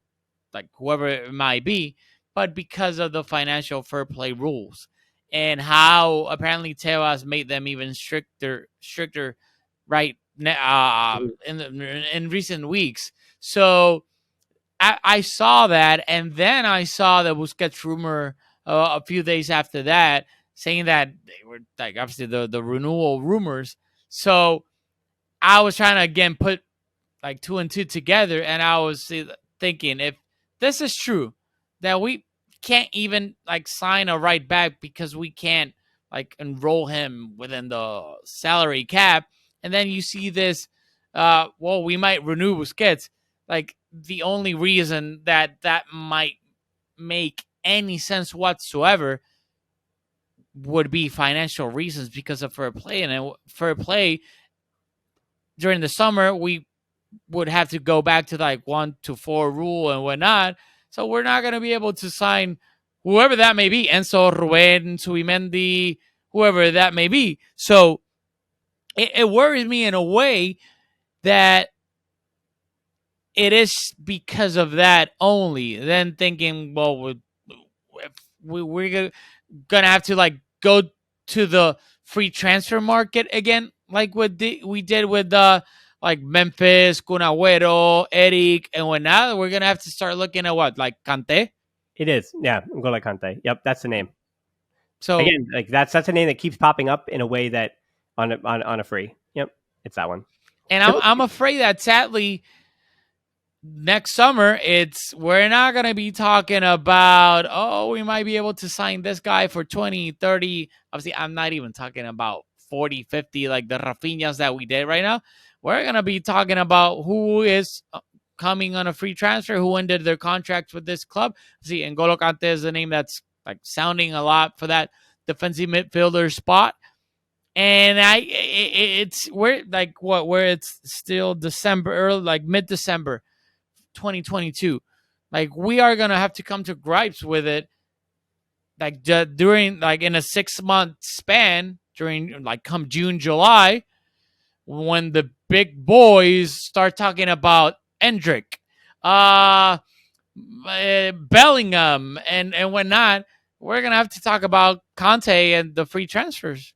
like whoever it might be, but because of the financial fair play rules and how apparently Tebas made them even stricter right? Mhm. In recent weeks. So I saw that, and then I saw the Busquets rumor a few days after that, saying that they were like obviously the renewal rumors. So I was trying to again put like two and two together, and I was thinking if this is true, that we can't even like sign a right back because we can't like enroll him within the salary cap, and then you see this, well, we might renew Busquets. Like the only reason that that might make any sense whatsoever would be financial reasons because of fair play, and fair play during the summer we would have to go back to like 1-4 rule and whatnot. So we're not going to be able to sign whoever that may be, Enzo, Ruben, Subimendi, whoever that may be. So it worries me in a way that it is because of that only. Then thinking, well, we're going to have to like go to the free transfer market again, like what we did with like Memphis, Kun Agüero, Eric, and whatnot. We're gonna have to start looking at what, like Kante. It is, yeah, N'Golo Kante. Yep, that's the name. So, Again, like that's a name that keeps popping up in a way that on a free. Yep, it's that one. and It looks I'm afraid that sadly next summer we're not going to be talking about, oh, we might be able to sign this guy for 20-30. Obviously I'm not even talking about 40-50 like the Rafinhas that we did right now. We're going to be talking about who is coming on a free transfer, who ended their contracts with this club. See, N'Golo Kante is the name that's like sounding a lot for that defensive midfielder spot. And it's where like what where it's still December, early, like mid-December 2022. Like we are gonna have to come to gripes with it, like during like in a 6 month span, during like come June, July, when the big boys start talking about Endrick, uh, Bellingham, and whatnot. We're gonna have to talk about Conte and the free transfers.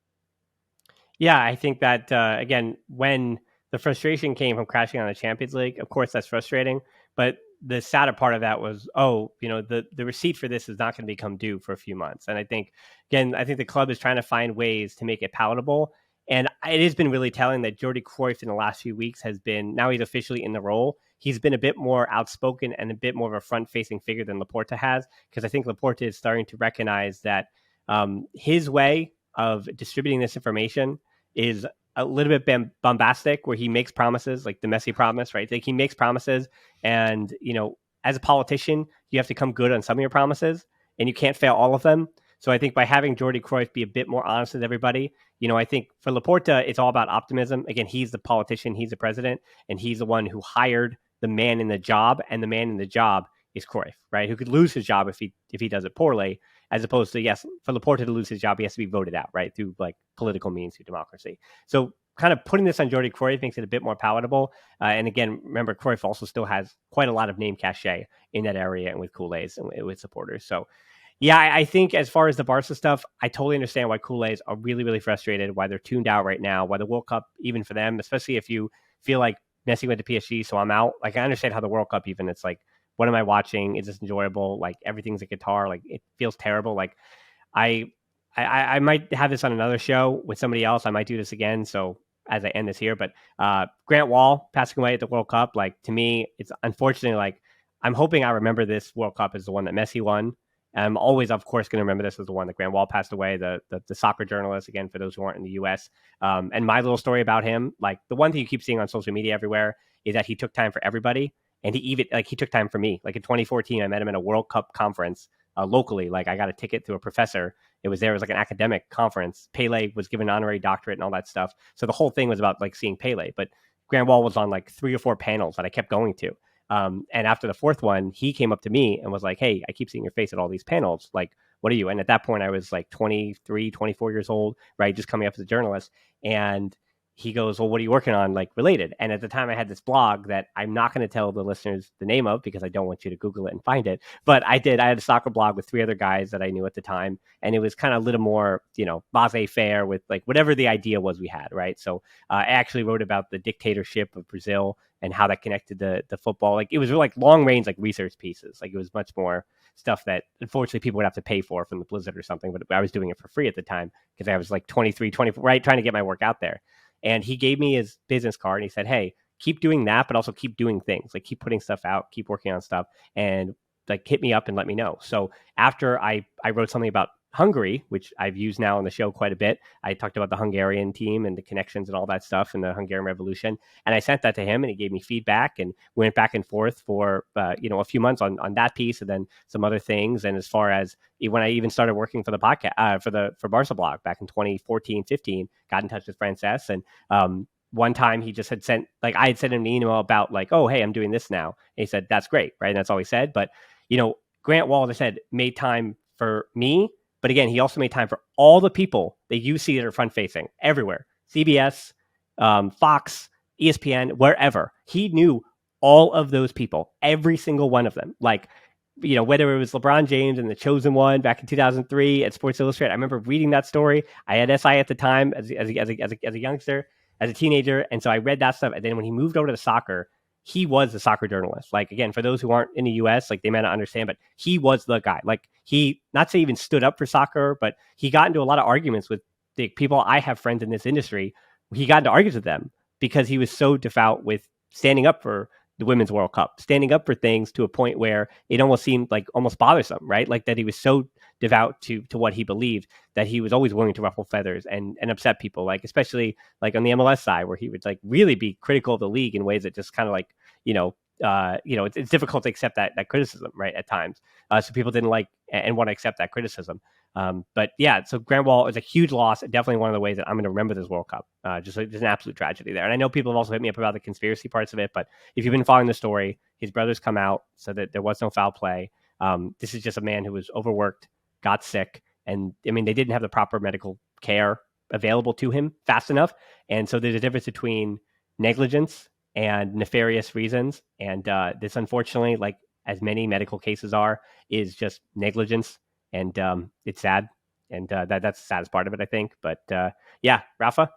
Yeah, I think that again, when the frustration came from crashing on the Champions League, of course that's frustrating. But the sadder part of that was, oh, the receipt for this is not going to become due for a few months. And I think, again, I think the club is trying to find ways to make it palatable. And it has been really telling that Jordi Cruyff in the last few weeks has been, now he's officially in the role. He's been a bit more outspoken and a bit more of a front-facing figure than Laporta has, because I think Laporta is starting to recognize that his way of distributing this information is a little bit bombastic, where he makes promises like the Messi promise, right? Like he makes promises, and as a politician, you have to come good on some of your promises, and you can't fail all of them. So I think by having Jordi Cruyff be a bit more honest with everybody, I think for Laporta, it's all about optimism. Again, he's the politician, he's the president, and he's the one who hired the man in the job, and the man in the job is Cruyff, right? Who could lose his job if he does it poorly, as opposed to, yes, for Laporta to lose his job, he has to be voted out, right, through like political means, through democracy. So kind of putting this on Jordi Cruyff makes it a bit more palatable. And again, remember, Cruyff also still has quite a lot of name cachet in that area and with Kool-Aid's and with supporters. So yeah, I think as far as the Barca stuff, I totally understand why Kool-Aid's are really, really frustrated, why they're tuned out right now, why the World Cup, even for them, especially if you feel like Messi went to PSG, so I'm out. Like, I understand how the World Cup, even, it's like, what am I watching? Is this enjoyable? Like, everything's a guitar. Like, it feels terrible. Like, I I might have this on another show with somebody else. I might do this again. So as I end this here, but Grant Wahl passing away at the World Cup, like to me, it's unfortunately like I'm hoping I remember this World Cup as the one that Messi won. And I'm always, of course, going to remember this as the one that Grant Wahl passed away, the soccer journalist, again, for those who aren't in the U.S. And my little story about him, like the one thing you keep seeing on social media everywhere is that he took time for everybody. And he took time for me. Like in 2014, I met him at a World Cup conference locally. Like I got a ticket through a professor. It was like an academic conference. Pele was given an honorary doctorate and all that stuff. So the whole thing was about like seeing Pele. But Grant Wahl was on like 3 or 4 panels that I kept going to. And after the 4th one, he came up to me and was like, "Hey, I keep seeing your face at all these panels. Like, what are you?" And at that point, I was like 23, 24 years old, right? Just coming up as a journalist. And he goes, well, what are you working on, like related? And at the time, I had this blog that I'm not going to tell the listeners the name of because I don't want you to Google it and find it. But I did. I had a soccer blog with 3 other guys that I knew at the time, and it was kind of a little more, laissez-faire with like whatever the idea was we had, right? So I actually wrote about the dictatorship of Brazil and how that connected to football. Like it was like long range, like research pieces. Like it was much more stuff that unfortunately people would have to pay for from the Blizzard or something. But I was doing it for free at the time because I was like 23, 24, right, trying to get my work out there. And he gave me his business card and he said, hey, keep doing that, but also keep doing things. Like keep putting stuff out, keep working on stuff, and like hit me up and let me know. So after I wrote something about Hungary, which I've used now on the show quite a bit. I talked about the Hungarian team and the connections and all that stuff and the Hungarian Revolution. And I sent that to him and he gave me feedback and went back and forth for, a few months on that piece and then some other things. And as far as when I even started working for the podcast, for Barca Blog back in 2014, 15, got in touch with Frances. And one time he just had sent, like I had sent him an email about like, oh, hey, I'm doing this now. And he said, that's great. Right. And that's all he said. But, Grant Wahl, as I said, made time for me. But again, he also made time for all the people that you see that are front facing everywhere. CBS, Fox, ESPN, wherever. He knew all of those people, every single one of them. Like, whether it was LeBron James and The Chosen One back in 2003 at Sports Illustrated. I remember reading that story. I had SI at the time as a youngster, as a teenager. And so I read that stuff. And then when he moved over to the soccer, he was a soccer journalist. Like, again, for those who aren't in the US, like they may not understand, but he was the guy. Like he, not to even stood up for soccer, but he got into a lot of arguments with the people. I have friends in this industry. He got into arguments with them because he was so devout with standing up for the Women's World Cup, standing up for things to a point where it almost seemed like almost bothersome, right? Like that he was so devout to what he believed that he was always willing to ruffle feathers and upset people, like especially like on the MLS side where he would like really be critical of the league in ways that just kind of like, it's difficult to accept that criticism, right? At times. So people didn't like and want to accept that criticism. But yeah, so Grant Wahl is a huge loss. Definitely one of the ways that I'm going to remember this World Cup. Just an absolute tragedy there. And I know people have also hit me up about the conspiracy parts of it, but if you've been following the story, his brothers come out so that there was no foul play. This is just a man who was overworked, got sick, and I mean, they didn't have the proper medical care available to him fast enough. And so there's a difference between negligence and nefarious reasons. And this, unfortunately, like as many medical cases are, is just negligence. And it's sad. And that's the saddest part of it, I think. But yeah, Rafa?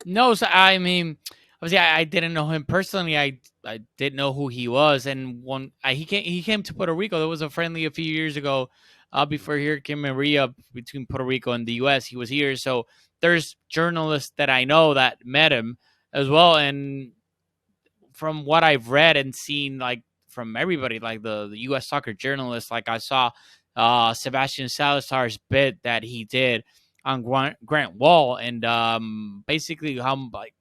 No, so I mean, obviously, I didn't know him personally. I didn't know who he was, and he came to Puerto Rico. There was a friendly a few years ago, before Hurricane Maria between Puerto Rico and the U.S. He was here, so there's journalists that I know that met him as well, and from what I've read and seen, like from everybody, like the U.S. soccer journalists, like I saw Sebastian Salazar's bit that he did on Grant Wahl, and basically how like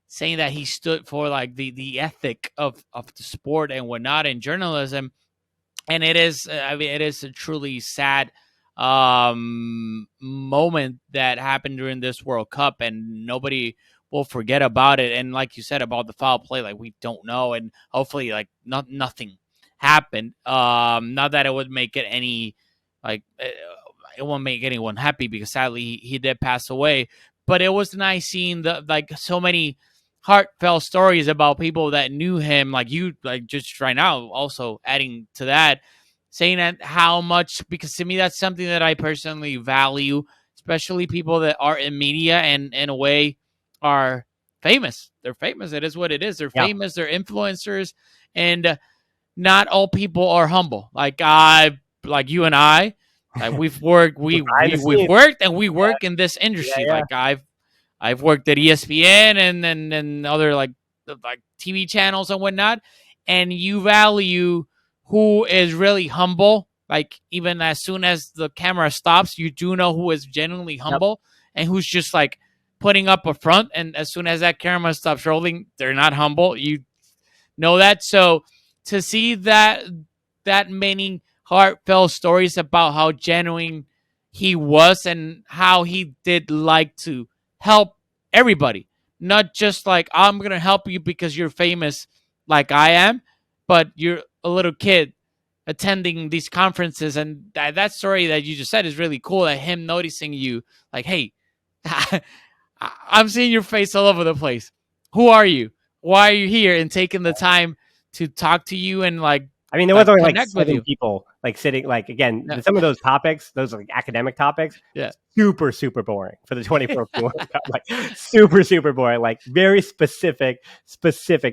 saying that he stood for like the ethic of the sport and whatnot in journalism. And it is, I mean, it is a truly sad moment that happened during this World Cup, and nobody will forget about it. And like you said about the foul play, like we don't know, and hopefully like nothing happened. Not that it would make it any like it won't make anyone happy because sadly he did pass away. But it was nice seeing the like so many heartfelt stories about people that knew him, like you, like just right now, also adding to that, saying that how much, because to me, that's something that I personally value, especially people that are in media and in a way are famous. They're famous. It is what it is. They're Yeah. famous. They're influencers. And not all people are humble. Like you and I, like we've worked, we've worked and we work in this industry. Yeah. Like I've worked at ESPN and other like TV channels and whatnot, and you value who is really humble. Like even as soon as the camera stops, you do know who is genuinely humble and who's just like putting up a front. And as soon as that camera stops rolling, they're not humble. You know that. So to see that many heartfelt stories about how genuine he was and how he did like to help everybody. Not just like, I'm going to help you because you're famous like I am, but you're a little kid attending these conferences. And that story that you just said is really cool, that him noticing you like, hey, I'm seeing your face all over the place. Who are you? Why are you here? And taking the time to talk to you and I mean, there was only like connect with 7 you. people like sitting like again, Yeah. some of those topics, those like academic topics, Yeah. super, super boring for the 24 World Cup. Like super, super boring. Like very specific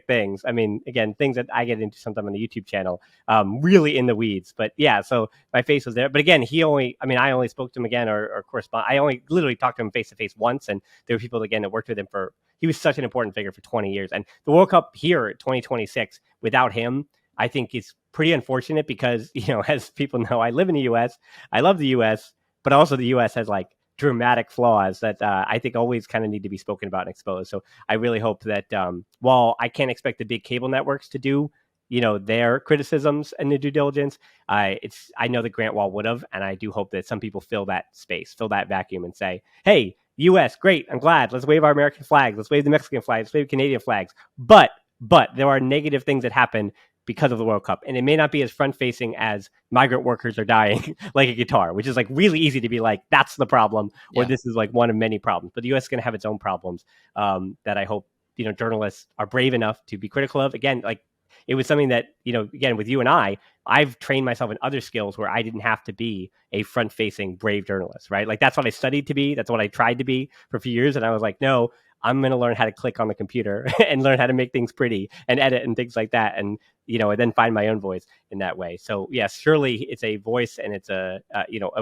things. I mean, again, things that I get into sometime on the YouTube channel, really in the weeds. But yeah, so my face was there. But again, I only spoke to him again or correspond. I only literally talked to him face to face once, and there were people again that worked with him for. He was such an important figure for 20 years, and the World Cup here, 2026, without him, I think is pretty unfortunate because, as people know, I live in the U.S. I love the U.S., but also the U.S. has like dramatic flaws that I think always kind of need to be spoken about and exposed. So I really hope that while I can't expect the big cable networks to do, their criticisms and the due diligence, I know that Grant Wahl would have, and I do hope that some people fill that space, fill that vacuum, and say, hey, U.S., great, I'm glad. Let's wave our American flags. Let's wave the Mexican flags. Let's wave Canadian flags. But there are negative things that happen because of the World Cup. And it may not be as front facing as migrant workers are dying like a guitar, which is like really easy to be like, that's the problem, or Yeah. this is like one of many problems. But the US is going to have its own problems that I hope, journalists are brave enough to be critical of. Again, like it was something that, again, with you and I've trained myself in other skills where I didn't have to be a front facing brave journalist, right? Like that's what I studied to be. That's what I tried to be for a few years. And I was like, no, I'm going to learn how to click on the computer and learn how to make things pretty and edit and things like that. And then find my own voice in that way. So yes, surely it's a voice and it's a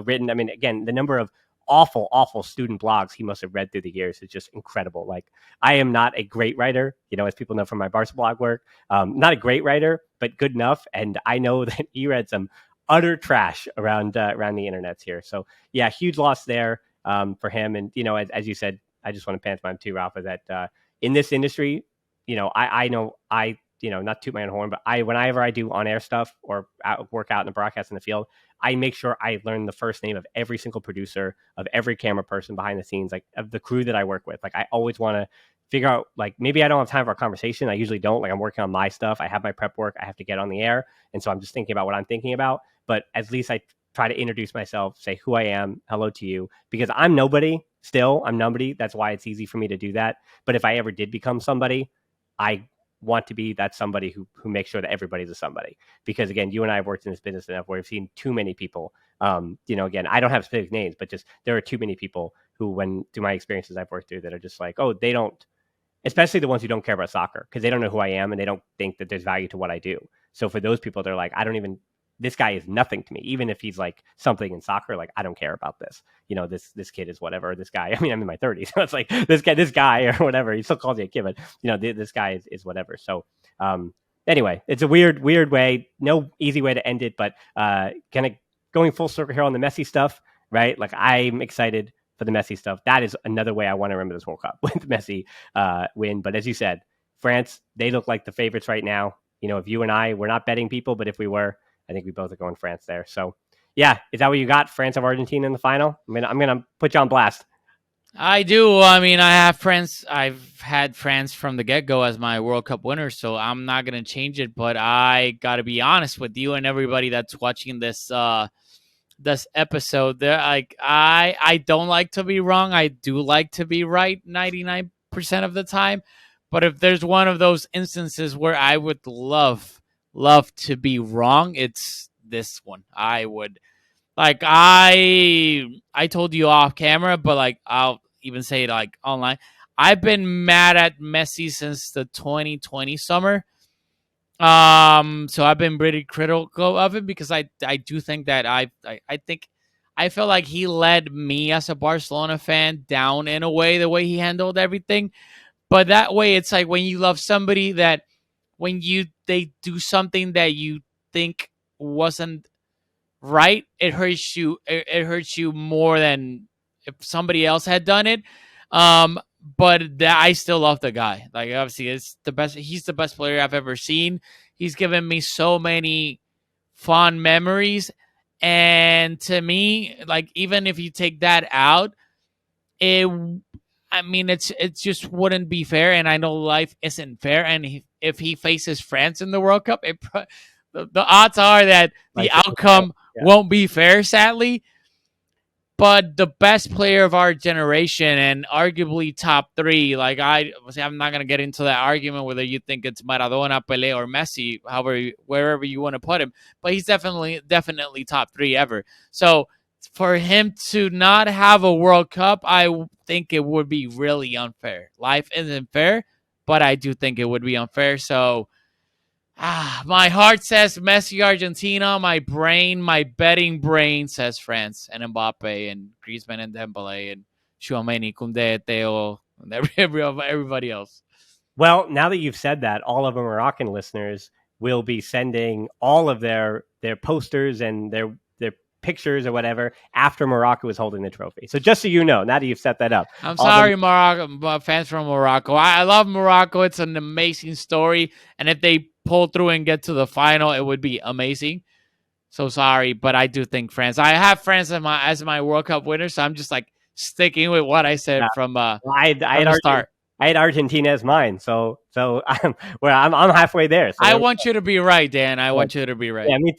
written. I mean, again, the number of awful student blogs he must have read through the years is just incredible. Like I am not a great writer, as people know from my Barca blog work, not a great writer, but good enough. And I know that he read some utter trash around the internets here. So yeah, huge loss there for him. And as you said, I just want to pantomime too, Ralph, that in this industry, I know not toot my own horn, but whenever I do on air stuff or work out in the broadcast in the field, I make sure I learn the first name of every single producer, of every camera person behind the scenes, like of the crew that I work with. Like I always want to figure out, like maybe I don't have time for a conversation. I usually don't. Like I'm working on my stuff. I have my prep work. I have to get on the air, and so I'm just thinking about what I'm thinking about. But at least I try to introduce myself, say who I am, hello to you, because I'm nobody. Still, I'm nobody. That's why it's easy for me to do that. But if I ever did become somebody, I want to be that somebody who makes sure that everybody's a somebody. Because again, you and I have worked in this business enough where we've seen too many people. Again, I don't have specific names, but just there are too many people who, when through my experiences I've worked through, that are just like, oh, they don't, especially the ones who don't care about soccer because they don't know who I am and they don't think that there's value to what I do. So for those people, they're like, I don't even, this guy is nothing to me. Even if he's like something in soccer, like I don't care about this. This kid is whatever. This guy, I mean, I'm in my 30s, so it's like this guy or whatever. He still calls me a kid, but this guy is whatever. So anyway, it's a weird way. No easy way to end it, but kind of going full circle here on the Messi stuff, right? Like I'm excited for the Messi stuff. That is another way I want to remember this World Cup with Messi win. But as you said, France, they look like the favorites right now. If you and I, we're not betting people, but if we were, I think we both are going France there. So yeah, is that what you got? France of Argentina in the final? I'm gonna put you on blast. I do. I mean, I have France. I've had France from the get go as my World Cup winner, so I'm not gonna change it. But I gotta be honest with you and everybody that's watching this episode. There, like I don't like to be wrong. I do like to be right 99% of the time. But if there's one of those instances where I would love to be wrong, it's this one. I would like I told you off camera, but like I'll even say it like online. I've been mad at Messi since the 2020 summer. So I've been pretty critical of him because I do think that I think I feel like he led me as a Barcelona fan down in a way, the way he handled everything. But that way, it's like when you love somebody that when they do something that you think wasn't right, it hurts you. It hurts you more than if somebody else had done it. Um, but I still love the guy. Like obviously, it's the best. He's the best player I've ever seen. He's given me so many fond memories, and to me, like even if you take that out, it. I mean, it just wouldn't be fair, and I know life isn't fair. And if he faces France in the World Cup, the odds are that the Like, outcome yeah. won't be fair, sadly. but the best player of our generation and arguably top three. Like I'm not gonna get into that argument whether you think it's Maradona, Pelé, or Messi, however, wherever you want to put him. But he's definitely top three ever. So for him to not have a World Cup, I think it would be really unfair. Life isn't fair, but I do think it would be unfair. So my heart says Messi, Argentina. My betting brain says France and Mbappe and Griezmann and Dembele and Tchouaméni, Koundé, Theo, and everybody else. Well, now that you've said that, all of our Moroccan listeners will be sending all of their posters and their pictures or whatever after Morocco is holding the trophy. So just so you know, now that you've set that up, I'm sorry, Morocco fans from Morocco. I love Morocco. It's an amazing story, and if they pull through and get to the final, it would be amazing. So sorry, but I do think France. I have France as my World Cup winner, so I'm just like sticking with what I said from the start. I had Argentina as mine, so I'm halfway there. So I want you to be right, Dan. I want you to be right. Yeah, me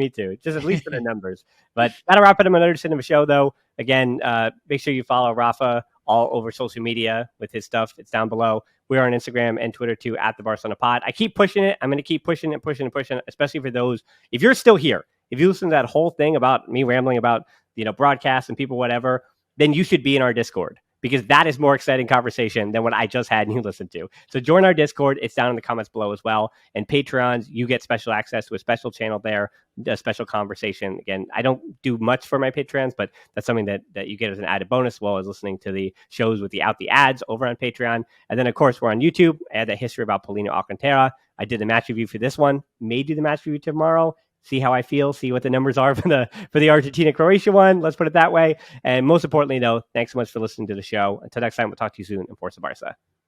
too. Just at least for the numbers. But that'll wrap it up another Cinema Show, though. Again, make sure you follow Rafa all over social media with his stuff. It's down below. We're on Instagram and Twitter too at the Barcelona Pod. I keep pushing it. I'm going to keep pushing it, especially for those. If you're still here, if you listen to that whole thing about me rambling about broadcasts and people, whatever, then you should be in our Discord, because that is more exciting conversation than what I just had and you listened to. So join our Discord. It's down in the comments below as well. And Patreons, you get special access to a special channel there, a special conversation. Again, I don't do much for my Patreons, but that's something that you get as an added bonus, as well as listening to the shows without the ads over on Patreon. And then, of course, we're on YouTube. I had that history about Paulino Alcantara. I did the match review for this one. May do the match review tomorrow. See how I feel, see what the numbers are for the Argentina-Croatia one. Let's put it that way. And most importantly, though, thanks so much for listening to the show. Until next time, we'll talk to you soon. And Forza Barca.